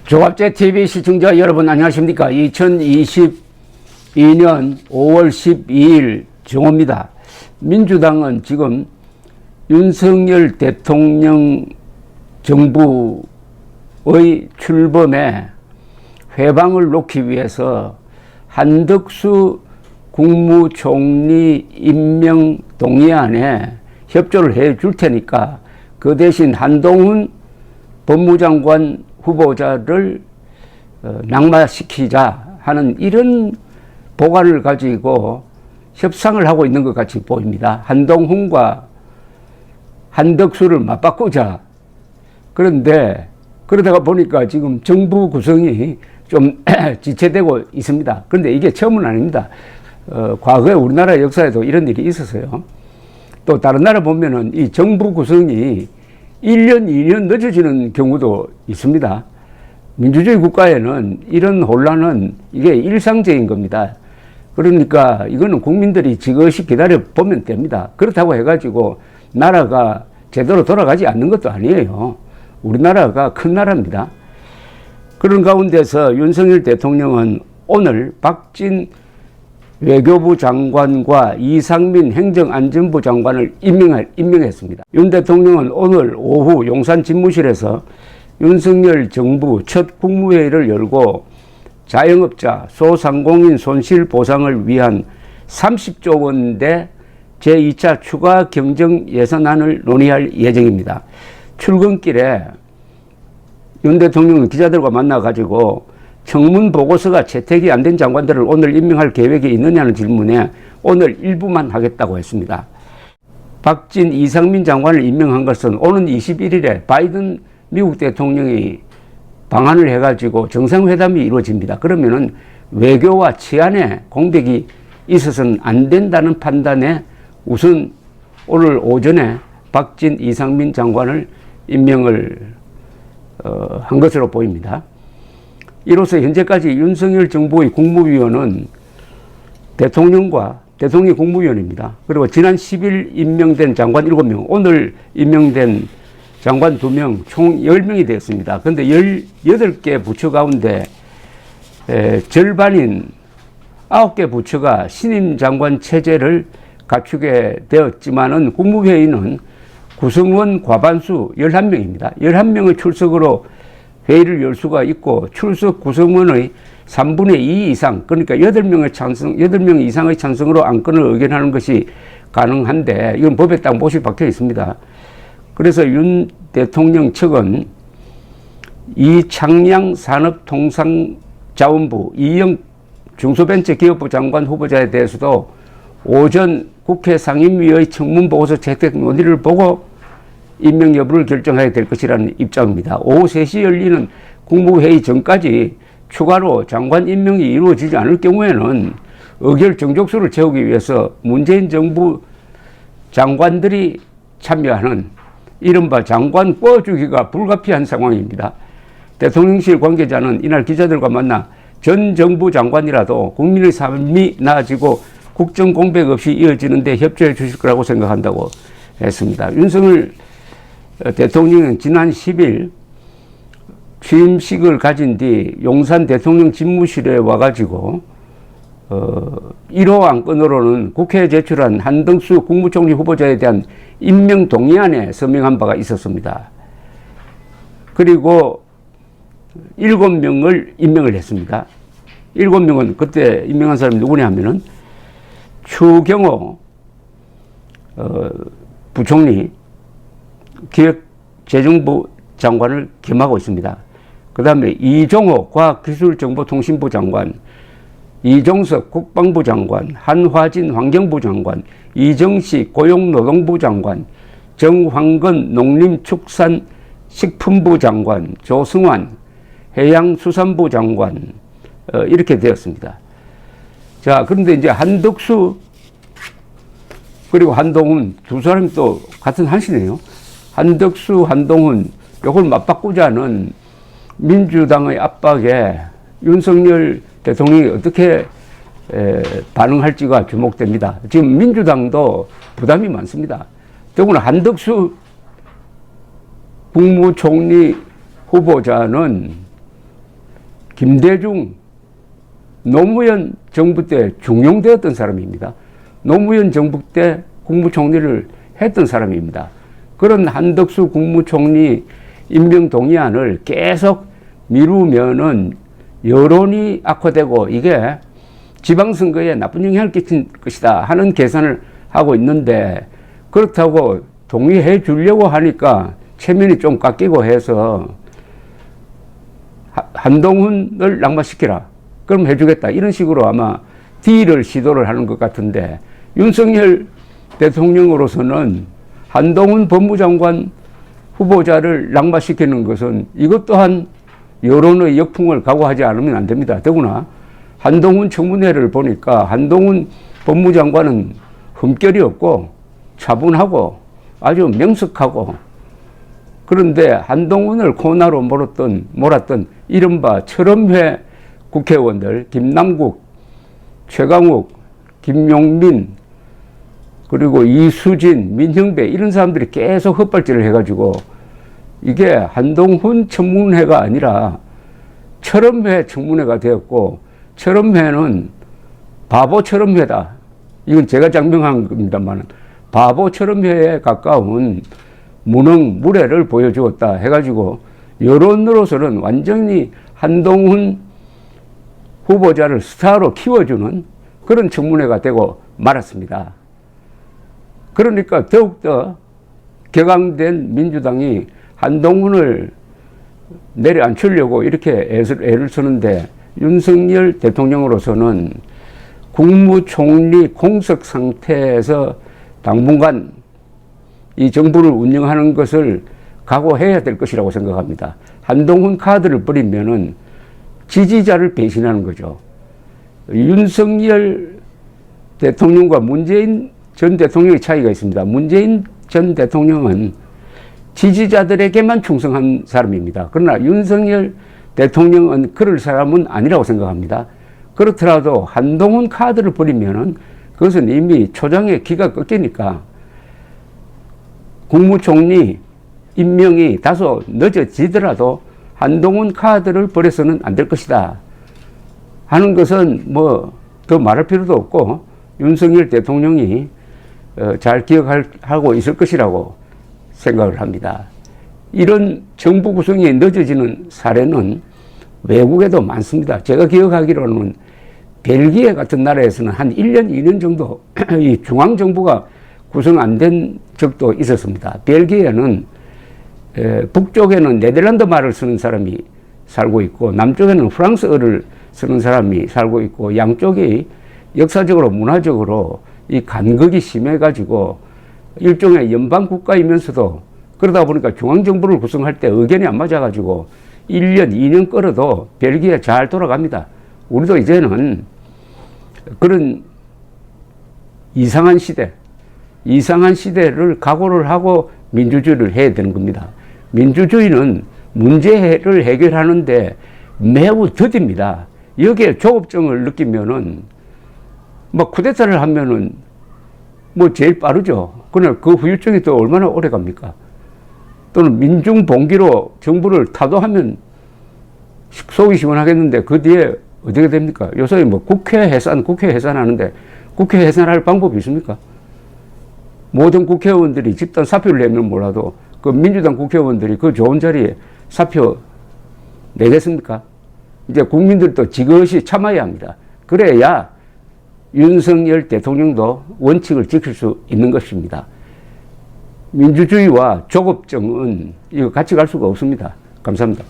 조갑제 TV 시청자 여러분 안녕하십니까? 2022년 5월 12일 정오입니다. 민주당은 지금 윤석열 대통령 정부의 출범에 회방을 놓기 위해서 한덕수 국무총리 임명 동의안에 협조를 해 줄 테니까 그 대신 한동훈 법무장관 후보자를 낙마시키자 하는 이런 보관을 가지고 협상을 하고 있는 것 같이 보입니다. 한동훈과 한덕수를 맞바꾸자. 그런데 그러다가 보니까 지금 정부 구성이 좀 지체되고 있습니다. 그런데 이게 처음은 아닙니다. 과거에 우리나라 역사에도 이런 일이 있었어요. 또 다른 나라 보면은 이 정부 구성이 1년, 2년 늦어지는 경우도 있습니다. 민주주의 국가에는 이런 혼란은 이게 일상적인 겁니다. 그러니까 이거는 국민들이 지그시 기다려 보면 됩니다. 그렇다고 해가지고 나라가 제대로 돌아가지 않는 것도 아니에요. 우리나라가 큰 나라입니다. 그런 가운데서 윤석열 대통령은 오늘 박진 외교부 장관과 이상민 행정안전부 장관을 임명했습니다. 윤 대통령은 오늘 오후 용산 집무실에서 윤석열 정부 첫 국무회의를 열고 자영업자, 소상공인 손실 보상을 위한 30조 원대 제2차 추가 경정 예산안을 논의할 예정입니다. 출근길에 윤 대통령은 기자들과 만나가지고 청문 보고서가 채택이 안 된 장관들을 오늘 임명할 계획이 있느냐는 질문에 오늘 일부만 하겠다고 했습니다. 박진, 이상민 장관을 임명한 것은 오는 21일에 바이든 미국 대통령이 방한을 해가지고 정상회담이 이루어집니다. 그러면은 외교와 치안에 공백이 있어서는 안 된다는 판단에 우선 오늘 오전에 박진, 이상민 장관을 임명을 한 것으로 보입니다. 이로써 현재까지 윤석열 정부의 국무위원은 대통령과 대통령 국무위원입니다. 그리고 지난 10일 임명된 장관 7명, 오늘 임명된 장관 2명, 총 10명이 되었습니다. 그런데 18개 부처 가운데 절반인 9개 부처가 신임 장관 체제를 갖추게 되었지만은 국무회의는 구성원 과반수 11명입니다. 11명의 출석으로 회의를 열 수가 있고 출석 구성원의 3분의 2 이상, 그러니까 8명 이상의 찬성으로 안건을 의견하는 것이 가능한데 이건 법에 딱 못이 박혀 있습니다. 그래서 윤 대통령 측은 이창양 산업통상자원부, 이영 중소벤처기업부 장관 후보자에 대해서도 오전 국회 상임위의 청문보고서 채택 논의를 보고 임명 여부를 결정해야 될 것이라는 입장입니다. 오후 3시 열리는 국무회의 전까지 추가로 장관 임명이 이루어지지 않을 경우에는 의결 정족수를 채우기 위해서 문재인 정부 장관들이 참여하는 이른바 장관 꿔주기가 불가피한 상황입니다. 대통령실 관계자는 이날 기자들과 만나 전 정부 장관이라도 국민의 삶이 나아지고 국정 공백 없이 이어지는데 협조해 주실 거라고 생각한다고 했습니다. 윤석열 대통령은 지난 10일 취임식을 가진 뒤 용산 대통령 집무실에 와가지고 1호 안건으로는 국회에 제출한 한덕수 국무총리 후보자에 대한 임명 동의안에 서명한 바가 있었습니다. 그리고 7명을 임명을 했습니다. 7명은 그때 임명한 사람이 누구냐 하면은 추경호 부총리, 기획재정부 장관을 겸하고 있습니다. 그 다음에 이종호 과학기술정보통신부 장관, 이종석 국방부 장관, 한화진 환경부 장관, 이정식 고용노동부 장관, 정황근 농림축산식품부 장관, 조승환 해양수산부 장관, 이렇게 되었습니다. 자, 그런데 이제 한덕수 그리고 한동훈 두 사람이 또 같은 한시네요. 한덕수, 한동훈 이걸 맞바꾸자는 민주당의 압박에 윤석열 대통령이 어떻게 반응할지가 주목됩니다. 지금 민주당도 부담이 많습니다. 더구나 한덕수 국무총리 후보자는 김대중 노무현 정부 때 중용되었던 사람입니다. 노무현 정부 때 국무총리를 했던 사람입니다. 그런 한덕수 국무총리 임명 동의안을 계속 미루면은 여론이 악화되고 이게 지방선거에 나쁜 영향을 끼칠 것이다 하는 계산을 하고 있는데, 그렇다고 동의해 주려고 하니까 체면이 좀 깎이고 해서 한동훈을 낙마시키라, 그럼 해주겠다, 이런 식으로 아마 딜을 시도를 하는 것 같은데, 윤석열 대통령으로서는 한동훈 법무장관 후보자를 낙마시키는 것은 이것 또한 여론의 역풍을 각오하지 않으면 안 됩니다. 더구나 한동훈 청문회를 보니까 한동훈 법무장관은 흠결이 없고 차분하고 아주 명석하고, 그런데 한동훈을 코너로 몰았던 이른바 철험회 국회의원들, 김남국, 최강욱, 김용민, 그리고 이수진, 민형배, 이런 사람들이 계속 헛발질을 해가지고 이게 한동훈 청문회가 아니라 철험회 청문회가 되었고, 철험회는 바보 철험회다. 이건 제가 장명한 겁니다만 바보 철험회에 가까운 무능, 무례를 보여주었다 해가지고 여론으로서는 완전히 한동훈 후보자를 스타로 키워주는 그런 청문회가 되고 말았습니다. 그러니까 더욱더 격앙된 민주당이 한동훈을 내려앉히려고 이렇게 애를 쓰는데, 윤석열 대통령으로서는 국무총리 공석 상태에서 당분간 이 정부를 운영하는 것을 각오해야 될 것이라고 생각합니다. 한동훈 카드를 버리면은 지지자를 배신하는 거죠. 윤석열 대통령과 문재인 전 대통령의 차이가 있습니다. 문재인 전 대통령은 지지자들에게만 충성한 사람입니다. 그러나 윤석열 대통령은 그럴 사람은 아니라고 생각합니다. 그렇더라도 한동훈 카드를 버리면은 그것은 이미 초장에 기가 꺾이니까 국무총리 임명이 다소 늦어지더라도 한동훈 카드를 버려서는 안 될 것이다 하는 것은 뭐 더 말할 필요도 없고 윤석열 대통령이 잘 기억하고 있을 것이라고 생각을 합니다. 이런 정부 구성이 늦어지는 사례는 외국에도 많습니다. 제가 기억하기로는 벨기에 같은 나라에서는 한 1년, 2년 정도 이 중앙정부가 구성 안 된 적도 있었습니다. 벨기에는 북쪽에는 네덜란드 말을 쓰는 사람이 살고 있고, 남쪽에는 프랑스어를 쓰는 사람이 살고 있고, 양쪽이 역사적으로 문화적으로 이 간극이 심해가지고 일종의 연방국가이면서도 그러다 보니까 중앙정부를 구성할 때 의견이 안 맞아가지고 1년, 2년 끌어도 벨기에 잘 돌아갑니다. 우리도 이제는 그런 이상한 시대를 각오를 하고 민주주의를 해야 되는 겁니다. 민주주의는 문제를 해결하는데 매우 더딥니다. 여기에 조급증을 느끼면은 뭐 쿠데타를 하면은 뭐 제일 빠르죠. 그러나 그 후유증이 또 얼마나 오래 갑니까? 또는 민중 봉기로 정부를 타도하면 속이 시원하겠는데 그 뒤에 어떻게 됩니까? 요새 뭐 국회 해산하는데 국회 해산할 방법이 있습니까? 모든 국회의원들이 집단 사표를 내면 몰라도 그 민주당 국회의원들이 그 좋은 자리에 사표 내겠습니까? 이제 국민들도 지그시 참아야 합니다. 그래야 윤석열 대통령도 원칙을 지킬 수 있는 것입니다. 민주주의와 조급증은 이거 같이 갈 수가 없습니다. 감사합니다.